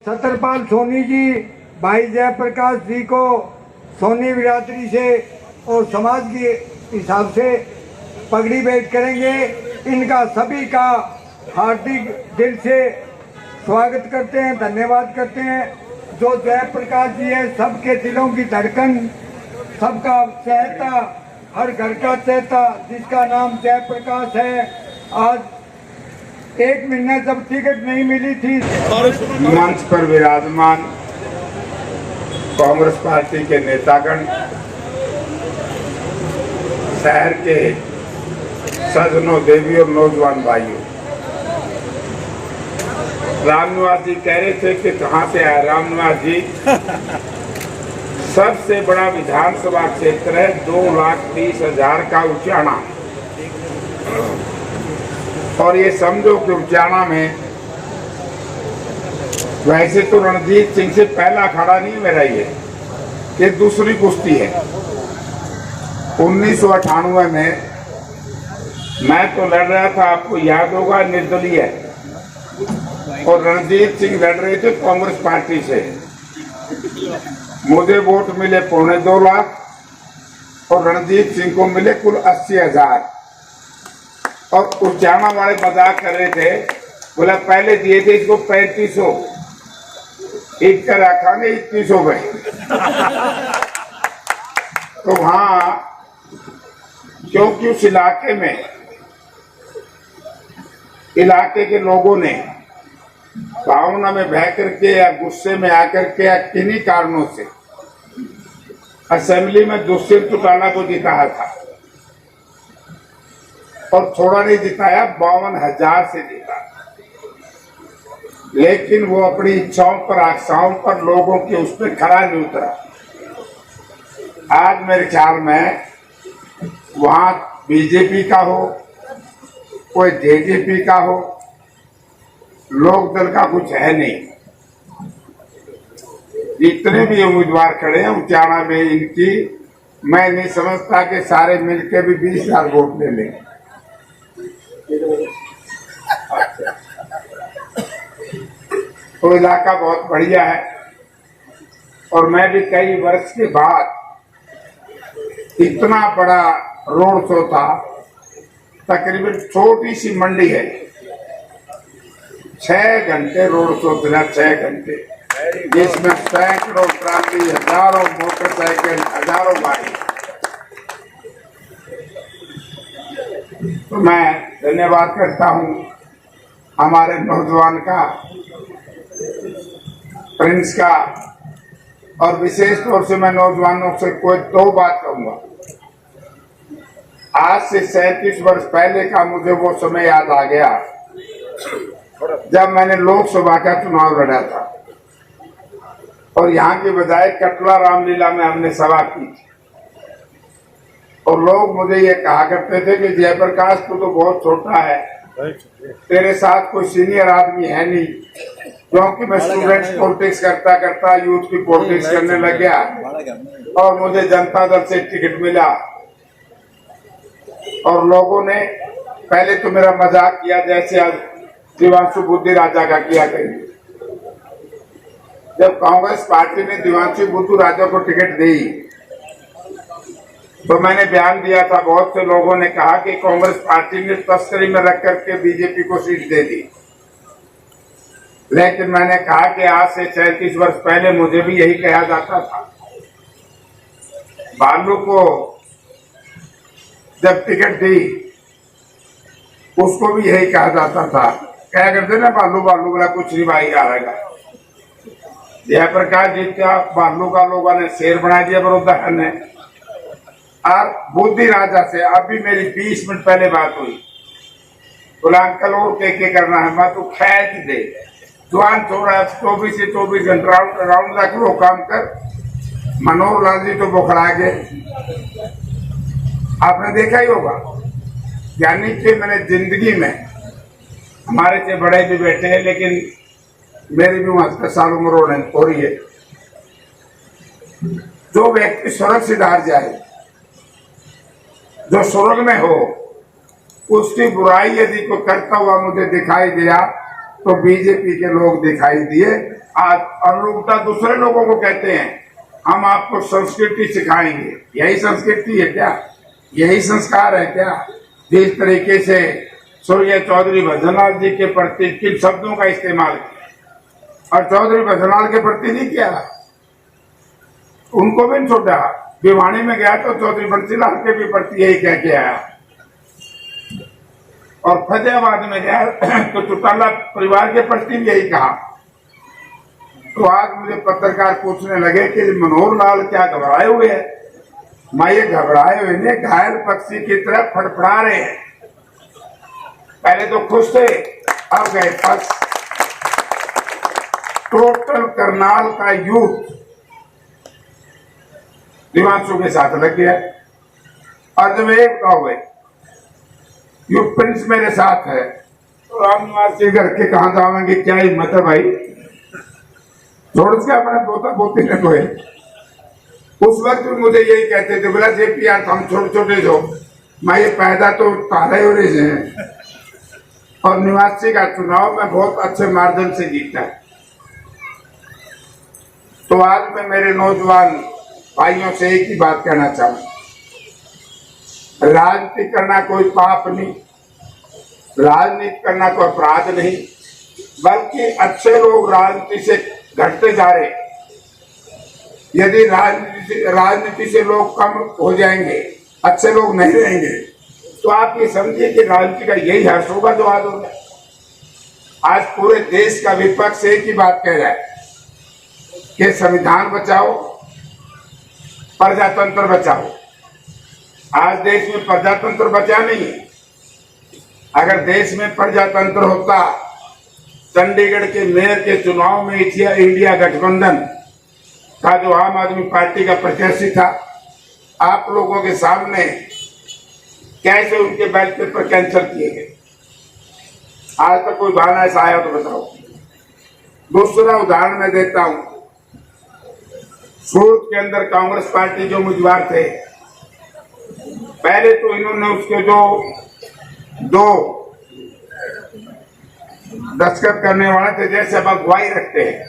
छत्रपाल सोनी जी भाई जयप्रकाश जी को सोनी बिरादरी से और समाज के हिसाब से पगड़ी भेंट करेंगे। इनका सभी का हार्दिक दिल से स्वागत करते हैं, धन्यवाद करते हैं। जो जयप्रकाश जी है सबके दिलों की धड़कन, सबका चहेता, हर घर का चहेता, जिसका नाम जयप्रकाश है। आज एक महीने जब टिकट नहीं मिली थी और मंच पर विराजमान कांग्रेस पार्टी के नेतागण, शहर के सज्जनों, देवी और नौजवान भाइयों, रामनिवास जी कह रहे थे कि कहां से आया रामनिवास जी। सबसे बड़ा विधानसभा क्षेत्र है, 2,30,000 का उचाना। और ये समझो कि उचाना में वैसे तो रणजीत सिंह से पहला खड़ा नहीं मेरा, ये दूसरी कुश्ती है। 1998 में मैं तो लड़ रहा था, आपको याद होगा, निर्दलीय, और रणजीत सिंह लड़ रहे थे कांग्रेस पार्टी से। मुझे वोट मिले 2.25 लाख और रणजीत सिंह को मिले कुल 80,000। और उचाना वाले मजाक कर रहे थे, बोला पहले दिए थे इसको 3500, एक का रखा ने 2100 में। तो वहां क्योंकि उस इलाके के लोगों ने भावना में बह करके या गुस्से में आकर के या किन्हीं कारणों से असेंबली में दुष्यंत चौटाला को जिताया था, और थोड़ा नहीं जिताया, 52,000 से जीता। लेकिन वो अपनी इच्छाओं पर, आशाओं पर, लोगों के उस पर खरा नहीं उतरा। आज मेरे ख्याल में वहां बीजेपी का हो, कोई जेजेपी का हो, लोकदल का कुछ है नहीं। जितने भी उम्मीदवार खड़े हैं उचाना में, इनकी मैं नहीं समझता कि सारे मिलकर भी 20,000 वोट ले लें। तो इलाका बहुत बढ़िया है। और मैं भी कई वर्ष के बाद, इतना बड़ा रोड शो था, तकरीबन छोटी सी मंडी है, 6 घंटे रोड शो चला, 6 घंटे, जिसमें सैकड़ों ट्राली, हजारों मोटरसाइकिल, हजारों बाइक। तो मैं धन्यवाद करता हूं हमारे नौजवान का, प्रिंस का, और विशेष तौर से मैं नौजवानों से कोई 2 बात कहूंगा। आज से 37 वर्ष पहले का मुझे वो समय याद आ गया जब मैंने लोकसभा का चुनाव लड़ा था, और यहाँ के बजाय कटला रामलीला में हमने सभा की थी। और लोग मुझे ये कहा करते थे कि जयप्रकाश तू तो बहुत छोटा है, तेरे साथ कोई सीनियर आदमी है नहीं। क्योंकि मैं स्टूडेंट्स पॉलिटिक्स करता करता यूथ की पॉलिटिक्स करने लग गया, और मुझे जनता दल से टिकट मिला। और लोगों ने पहले तो मेरा मजाक किया, जैसे आज दिवांशु बुद्धि राजा का किया करेंगे। जब कांग्रेस पार्टी ने दिवांशु बुद्धू राजा को टिकट दी तो मैंने बयान दिया था, बहुत से लोगों ने कहा कि कांग्रेस पार्टी ने तस्करी में रख करके बीजेपी को सीट दे दी। लेकिन मैंने कहा कि आज से 37 वर्ष पहले मुझे भी यही कहा जाता था। बालू को जब टिकट दी उसको भी यही कहा जाता था, क्या करते ना, बालू बालू वाला कुछ नहीं भाई आ रहेगा। जयप्रकाश जीता, बालू का लोगों ने शेर बना दिया बड़ौदा ने। और बुद्धि राजा से अभी मेरी 20 मिनट पहले बात हुई, बोला अंकल और के करना है, मैं तो खैच दे, जवान छोड़ा 24 से 24 घंटा राउंड रख लो, काम कर। मनोहर लाल जी तो बुखरा गए, आपने देखा ही होगा। यानी कि मैंने जिंदगी में, हमारे से बड़े भी बैठे हैं, लेकिन मेरी भी 69 साल उम्र हो रही है। जो व्यक्ति स्वर्ग से हार जाए, जो स्वर्ग में हो, उसकी बुराई यदि को करता हुआ मुझे दिखाई दिया तो बीजेपी के लोग दिखाई दिए आज अनुरूपता दूसरे लोगों को कहते हैं, हम आपको संस्कृति सिखाएंगे। यही संस्कृति है क्या? यही संस्कार है क्या? जिस तरीके से स्वर्गीय चौधरी भजनलाल जी के प्रति किन शब्दों का इस्तेमाल किया और चौधरी भजनलाल के प्रति नहीं किया, उनको भी नहीं छोड़ा। भिवानी में गया तो चौधरी बंसीलाल के भी प्रति यही कह के आया, और फतेहाबाद में गया तो चौटाला परिवार के प्रति भी यही कहा। तो आज मुझे पत्रकार पूछने लगे कि मनोहर लाल क्या घबराए हुए हैं? मैं ये घबराए हुए ने घायल पक्षी की तरह फड़फड़ा रहे हैं। पहले तो खुश थे, अब गए पक्ष। टोटल करनाल का यूथ दिवांशु के साथ लग गया, और जब एक हो गए यू प्रिंस मेरे साथ है तो रामनिवास जी करके कहा जाएंगे? क्या हिम्मत है भाई, छोड़ के अपने पोता पोती ने कोई। उस वक्त भी मुझे यही कहते थे, बोला जेपी यार हम छोटे छोटे जो मैं ये पैदा तो तारे हो रहे हैं, और निवासी का चुनाव में बहुत अच्छे मार्जिन से जीता। तो आज मैं मेरे नौजवान भाइयों से एक ही बात कहना चाहूँ, राजनीति करना कोई पाप नहीं, राजनीति करना कोई अपराध नहीं, बल्कि अच्छे लोग राजनीति से घटते जा रहे। यदि राजनीति से लोग कम हो जाएंगे, अच्छे लोग नहीं रहेंगे, तो आप ये समझिए कि राजनीति का यही हर्ष होगा जो आज होगा। आज पूरे देश का विपक्ष एक ही बात कह रहा है कि संविधान बचाओ, प्रजातंत्र बचाओ। आज देश में प्रजातंत्र बचा नहीं। अगर देश में प्रजातंत्र होता, चंडीगढ़ के मेयर के चुनाव में इंडिया गठबंधन का जो आम आदमी पार्टी का प्रत्याशी था, आप लोगों के सामने कैसे उनके बैलेट पेपर कैंसिल किए गए। आज तक कोई बहाना ऐसा आया तो बताओ। दूसरा उदाहरण मैं देता हूं, सूरत के अंदर कांग्रेस पार्टी जो उम्मीदवार थे, पहले तो इन्होंने उसके जो दो दस्तखत करने वाले थे, जैसे अब अगुवाई रखते हैं,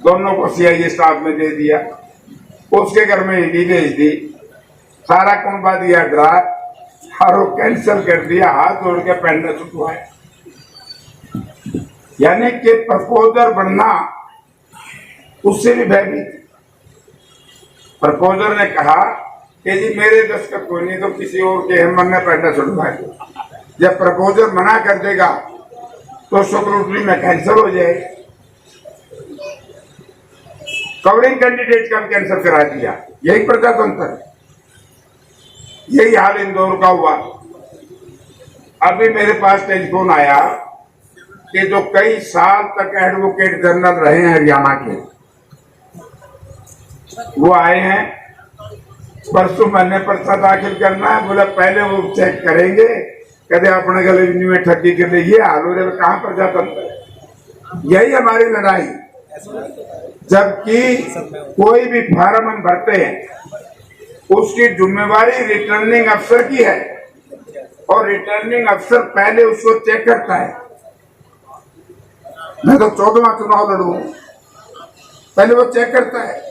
दोनों को सीआईए स्टाफ में दे दिया, उसके घर में ईडी भेज दी, सारा कुंबा दिया डरा, और वो कैंसिल कर दिया, हाथ जोड़ के पैंडा छुटवाए। यानी कि प्रपोजर बनना उससे भी भयभीत। प्रपोजर ने कहा कि जी मेरे दस्तखत कोई नहीं तो किसी और के हेमंत ने पैंडा छुटवाए। जब प्रपोजर मना कर देगा तो स्क्रूटनी में कैंसिल हो जाएगा। कवरिंग कैंडिडेट का कैंसिल करा दिया। यही प्रजातंत्र है। यही हाल इंदौर का हुआ। अभी मेरे पास टेलीफोन आया कि जो कई साल तक एडवोकेट जनरल रहे हैं हरियाणा के, वो आए हैं। परसों मैंने पर्चा दाखिल करना है, बोला पहले वो चेक करेंगे, कहते अपने गले में ठगी कर ले। ये हाल हो रहे, कहां प्रजातंत्र है? यही हमारी लड़ाई। जबकि कोई भी फार्म हम भरते हैं, उसकी जिम्मेवारी रिटर्निंग अफसर की है, और रिटर्निंग अफसर पहले उसको चेक करता है। मैं तो 14वां चुनाव लड़ू, पहले वो चेक करता है।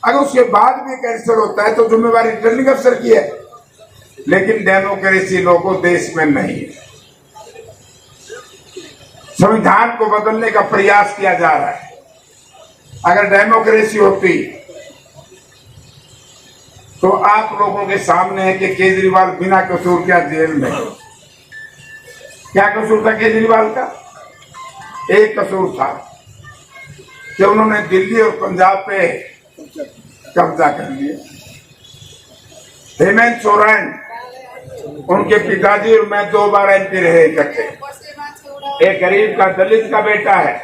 अगर उसके बाद भी कैंसिल होता है तो जिम्मेवारी रिटर्निंग अफसर की है। लेकिन डेमोक्रेसी लोगों देश में नहीं है। संविधान को बदलने का प्रयास किया जा रहा है। अगर डेमोक्रेसी होती तो आप लोगों के सामने है कि केजरीवाल बिना कसूर क्या जेल में। क्या कसूर था केजरीवाल का? एक कसूर था कि उन्होंने दिल्ली और पंजाब पे कब्जा कर लिया। हेमंत सोरेन, उनके पिताजी और मैं 2 बार एमपी रहे इकट्ठे। एक गरीब का, दलित का बेटा है।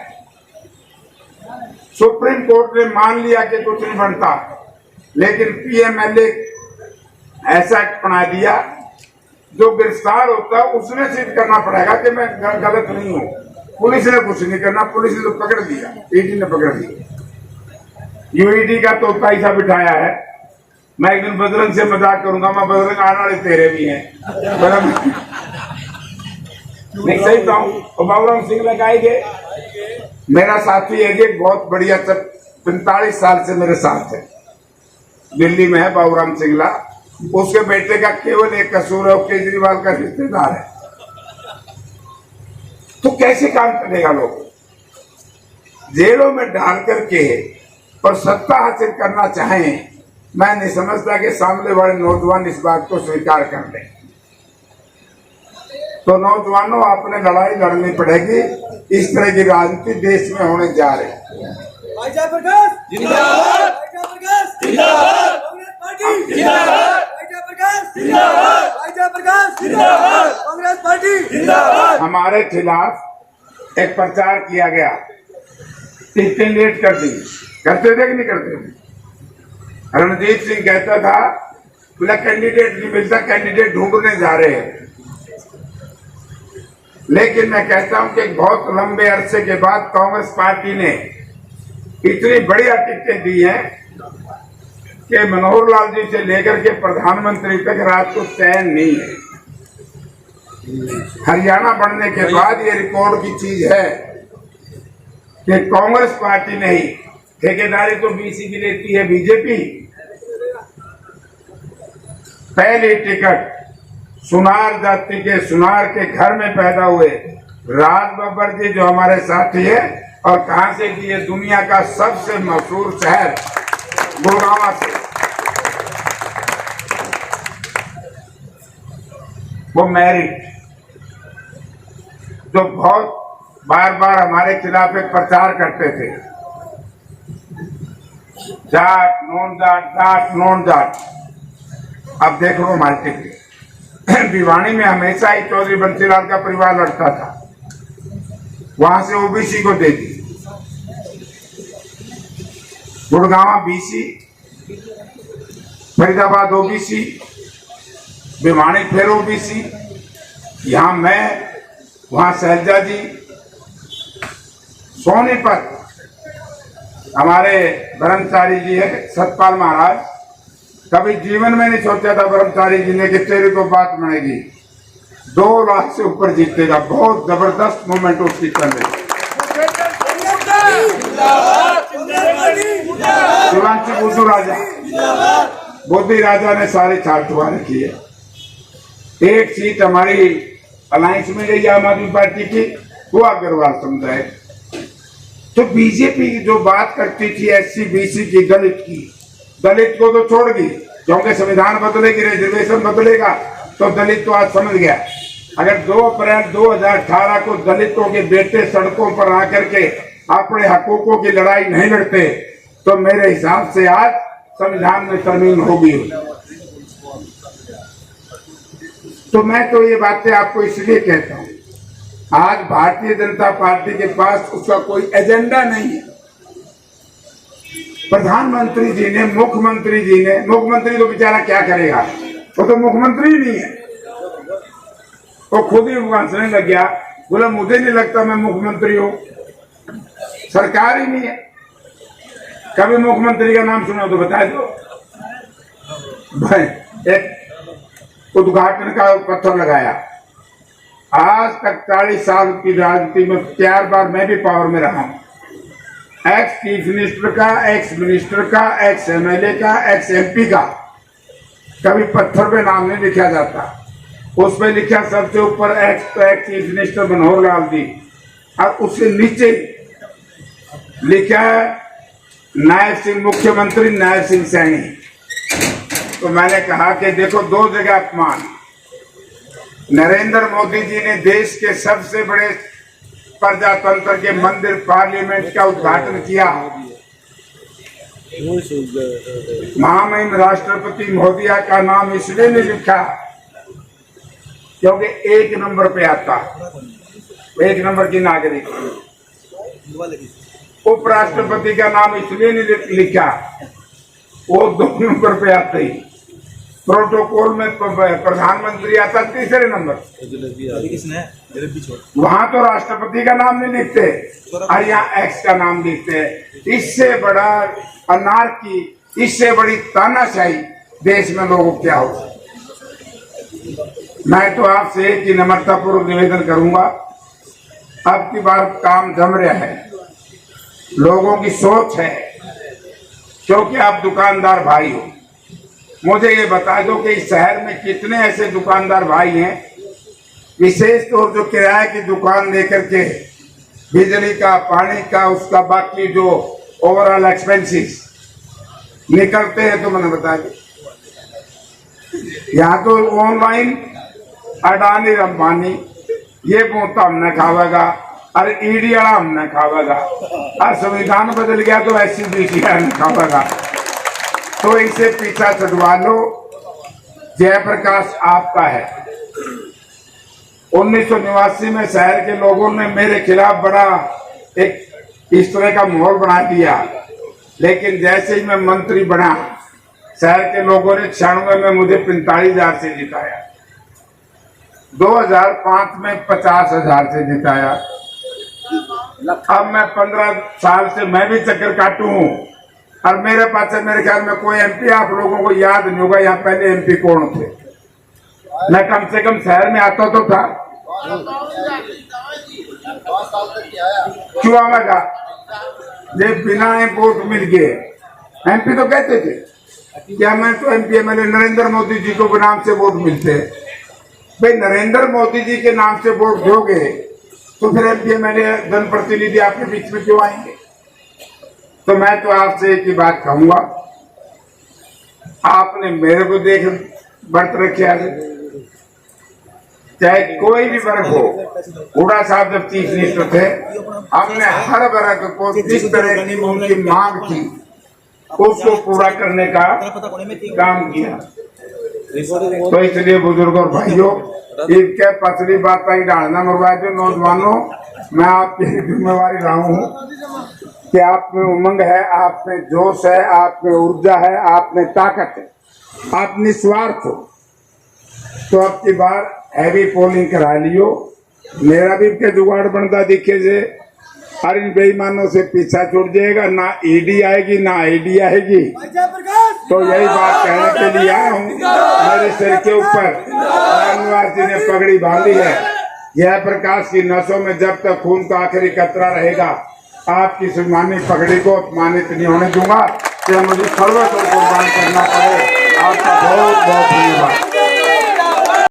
सुप्रीम कोर्ट ने मान लिया कि कुछ नहीं बनता, लेकिन पीएमएलए ऐसा बना दिया, जो गिरफ्तार होता उसने सिद्ध करना पड़ेगा कि मैं गलत नहीं हूं। पुलिस ने कुछ नहीं करना, पुलिस ने तो पकड़ दिया, ईडी ने पकड़ दिया। यूईडी का तोता ऐसा बिठाया है। मैं एक दिन बजरंग से मजाक करूंगा, मैं बजरंग आने वाले तेरे भी हैं। नहीं सही था, बाबूराम सिंह लगाएंगे मेरा साथी है, एक बहुत बढ़िया 45 साल से मेरे साथ है, दिल्ली में है, बाबूराम सिंगला। उसके बेटे का केवल एक कसूर है, वो केजरीवाल का रिश्तेदार है। तो कैसे काम करेगा? लोग जेलों में डाल करके और सत्ता हासिल करना चाहें, मैं नहीं समझता कि सामने वाले नौजवान इस बात को स्वीकार कर लें। तो नौजवानों, आपने लड़ाई लड़नी पड़ेगी। इस तरह की राजनीति देश में होने जा रही है। भाईजा प्रकाश जिंदाबाद, भाईजा प्रकाश जिंदाबाद, कांग्रेस पार्टी जिंदाबाद, भाईजा प्रकाश जिंदाबाद, भाईजा प्रकाश जिंदाबाद, कांग्रेस पार्टी जिंदाबाद। हमारे खिलाफ एक प्रचार किया गया, कैंडिडेट कर दी, करते थे कि नहीं करते थे? रणजीत सिंह कहता था बोला कैंडिडेट नहीं मिलता, कैंडिडेट ढूंढने जा रहे हैं। लेकिन मैं कहता हूं कि बहुत लंबे अरसे के बाद कांग्रेस पार्टी ने इतनी बढ़िया टिकटें दी हैं कि मनोहर लाल जी से लेकर के प्रधानमंत्री तक रात को चैन नहीं है। हरियाणा बनने के बाद ये रिकॉर्ड की चीज है कि कांग्रेस पार्टी नहीं, ठेकेदारी तो बीसी की लेती है बीजेपी। पहली टिकट सुनार जाति के सुनार के घर में पैदा हुए राज बब्बर जी, जो हमारे साथी है, और कहां से की है? दुनिया का सबसे मशहूर शहर गुड़गांव से। वो मैरिट जो बहुत बार बार हमारे खिलाफ एक प्रचार करते थे, जाट नॉन जाट, जाट नॉन जाट। अब देख लो मार्केट भिवानी में हमेशा ही चौधरी बंसीलाल का परिवार लड़ता था, वहां से ओबीसी को दे दी। गुड़गांव बीसी, फरीदाबाद ओबीसी, भिवानी फिर ओबीसी, यहां मैं, वहां शैलजा जी। सोनीपत हमारे ब्रह्मचारी जी है, सतपाल महाराज। कभी जीवन में नहीं सोचा था ब्रह्मचारी जी ने कि तेरे को बात बनेगी, 2 लाख से ऊपर जीतेगा। बहुत जबरदस्त मूवमेंट उसकी चल रही। शिवांशी बुद्धू राजा, बोधी राजा ने सारी छाटुआ रखी है। एक सीट हमारी अलायंस में गई आम आदमी पार्टी की, वो अग्रवाल समुदाय। तो बीजेपी की जो बात करती थी एससी बीसी की, दलित की, दलित को तो छोड़ गई, क्योंकि संविधान बदलेगी, रिजर्वेशन बदलेगा, तो दलित तो आज समझ गया। अगर 2 अप्रैल 2018 को दलितों के बेटे सड़कों पर आकर के अपने हकूकों की लड़ाई नहीं लड़ते, तो मेरे हिसाब से आज संविधान में तरमीम होगी। तो मैं तो ये बातें आपको इसलिए कहता हूं, आज भारतीय जनता पार्टी के पास उसका कोई एजेंडा नहीं है। प्रधानमंत्री जी ने, मुख्यमंत्री तो बेचारा क्या करेगा, वो तो मुख्यमंत्री ही नहीं है। वो खुद ही हंसने लग गया, बोला मुझे नहीं लगता मैं मुख्यमंत्री हूं, सरकार ही नहीं है। कभी मुख्यमंत्री का नाम सुना तो बता दो। एक उद्घाटन का पत्थर लगाया। आज तक 40 साल की राजनीति में 4 बार मैं भी पावर में रहा हूं। एक्स चीफ मिनिस्टर का, एक्स मिनिस्टर का, एक्स एमएलए का, एक्स एमपी का, कभी पत्थर पे नाम नहीं लिखा जाता। उस पे लिखा सबसे ऊपर एक्स, तो ex chief minister Manohar Lal ji, और उससे नीचे लिखा है नायब सिंह मुख्यमंत्री, नायब सिंह सैनी। तो मैंने कहा कि देखो 2 जगह अपमान। नरेंद्र मोदी जी ने देश के सबसे बड़े प्रजातंत्र के मंदिर पार्लियामेंट का उद्घाटन किया। महामहिम राष्ट्रपति महोदया का नाम इसलिए नहीं लिखा क्योंकि 1 नंबर पे आता, 1 नंबर की नागरिक। उपराष्ट्रपति का नाम इसलिए नहीं लिखा, वो 2 नंबर पे आते ही। प्रोटोकॉल में प्रधानमंत्री आता 3रे नंबर। वहां तो राष्ट्रपति का नाम नहीं लिखते और यहाँ एक्स का नाम लिखते हैं। इससे बड़ा अनार्की, इससे बड़ी तानाशाही देश में लोगों को क्या हो। मैं तो आपसे एक ही नम्रतापूर्वक निवेदन करूंगा, अब की बार काम जम रहा है, लोगों की सोच है, क्योंकि आप दुकानदार भाई हो। मुझे ये बता दो कि इस शहर में कितने ऐसे दुकानदार भाई हैं, विशेष तौर जो किराए की दुकान लेकर के बिजली का, पानी का, उसका बाकी जो ओवरऑल एक्सपेंसेस निकलते हैं, तो मैंने बता दी यहाँ तो ऑनलाइन अडानी अंबानी ये बोलता हमने खावेगा, और ईडी वाला हमने खावेगा, और संविधान बदल गया तो ऐसी बीसी खावेगा। तो इसे पीछा छुड़वा लो। जयप्रकाश आपका है। 1989 में शहर के लोगों ने मेरे खिलाफ बड़ा एक इस तरह का माहौल बना दिया, लेकिन जैसे ही मैं मंत्री बना, शहर के लोगों ने 96 में मुझे 45,000 से जिताया, 2005 में 50,000 से जिताया। अब मैं 15 साल से मैं भी चक्कर काटू हूँ, और मेरे पास मेरे ख्याल में कोई एमपी आप लोगों को याद नहीं होगा यहाँ पहले एमपी कौन थे। मैं कम से कम शहर में आता तो था, क्यों आवेगा? ये बिना वोट मिल गए एमपी तो कहते थे क्या मैं तो एमपी एमएलए नरेंद्र मोदी जी को नाम से वोट मिलते हैं। भाई नरेंद्र मोदी जी के नाम से वोट दोगे तो फिर एमपी एमएलए जनप्रतिनिधि आपके बीच में क्यों आएंगे? तो मैं तो आपसे एक ही बात कहूंगा, आपने मेरे को देख बरत रखे, चाहे कोई भी वर्ग हो। हुड्डा साहब जब चीफ मिनिस्टर थे, हमने हर वर्ग को जिस तरह की उनकी मांग थी उसको पूरा करने का काम किया। तो इसलिए बुजुर्गों और भाइयों, इनके पसली बात का ही डालना मरवाए जो नौजवानों, मैं आपकी जिम्मेवारी रहा हूँ कि आप में उमंग है, आप में जोश है, आप में ऊर्जा है, आप में ताकत है, आप निस्वार्थ हो। तो अब की बार हैवी पोलिंग करा लियो। मेरा भी के जुगाड़ बनता दिखे से, और इन बेईमानों से पीछा छूट जाएगा, ना ईडी आएगी ना आईडी आएगी। तो यही बात कहने के लिए आया हूँ। मेरे सिर के ऊपर रामनिवास जी ने पगड़ी बांधी है। जयप्रकाश की नसों में जब तक खून का आखिरी कतरा रहेगा, आपकी सम्मानित पगड़ी को अपमानित नहीं होने दूंगा कि मुझे सर्वस्व कुर्बान करना पड़े। आपका बहुत बहुत धन्यवाद।